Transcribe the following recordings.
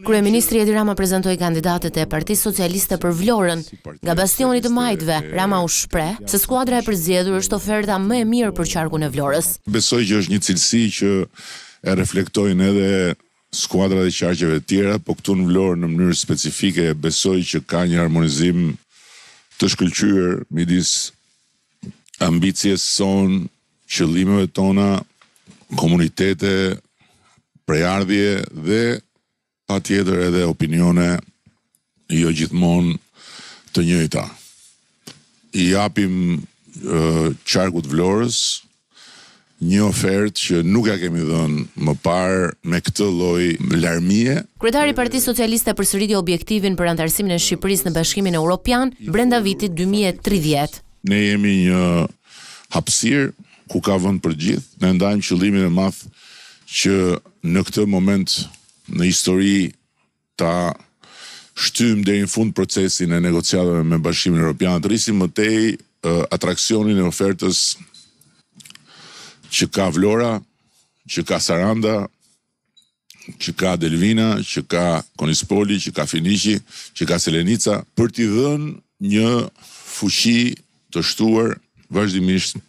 Kryeministri Edi Rama prezantoi kandidatët e Partisë Socialiste për Vlorën. Nga bastioni të majtëve, Rama u shpreh se skuadra e përzgjedhur është oferta më e mirë për qarkun e Vlorës. Besoj që është një cilësi që e reflektojnë edhe skuadrat e qarqeve të tjera, po këtu në Vlorë në mënyrë specifike besoj që ka një harmonizim të shkëlqyer midis ambicjes son, qëllimeve tona, komunitete, prejardhje dhe patjetër edhe opinione jo gjithmonë të njëjta. I japim qarkut Vlorës një ofertë që nuk ja kemi dhënë më parë me këtë lloj larmie. Kryetari i Partisë Socialiste përsëriti objektivin për anëtarësimin e Shqipërisë në Bashkimin Evropian brenda vitit 2030. Ne jemi një hapësirë ku ka vend për gjithë. Ne ndajmë qëllimin e madh që në këtë moment në histori ta shtym deri në fund procesin e negociatave me Bashkimin Evropian, të rrisim më tej atraksionin e ofertës që ka Vlora, që ka Saranda, që ka Delvina, që ka Konispoli, që ka Finiqi, që ka Selenica, për t'i dhënë një fuqi të shtuar vazhdimisht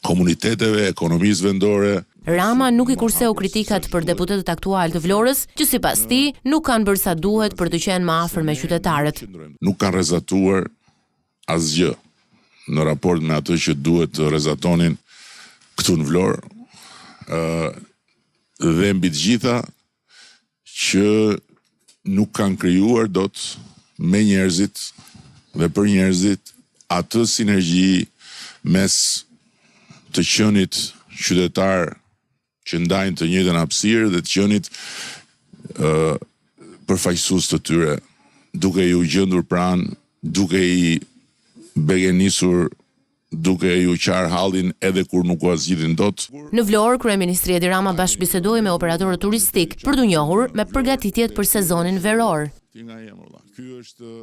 komuniteteve, ekonomisë vendore. Rama nuk i kurseu kritikat për deputetët aktual të Vlorës, që sipas tij nuk kanë bërë sa duhet për të qenë më afër me qytetarët. Nuk kanë rrezatuar asgjë në raport me atë që duhet të rrezatonin këtu në Vlorë. Dhe mbi të gjitha që nuk kanë krijuar dot me njerëzit dhe për njerëzit atë sinergji mes të qenit qytetar që ndajnë të njëjtën hapësirë dhe të qenit përfaqësues të tyre, duke ju gjendur pranë, duke i begenisur, duke ju qarë hallin edhe kur nuk u zgjidhin dot. Në Vlorë, kryeministri Edi Rama bashkëbisedoi me operatorët turistik për t'u njohur me përgatitjet për sezonin veror. Ky është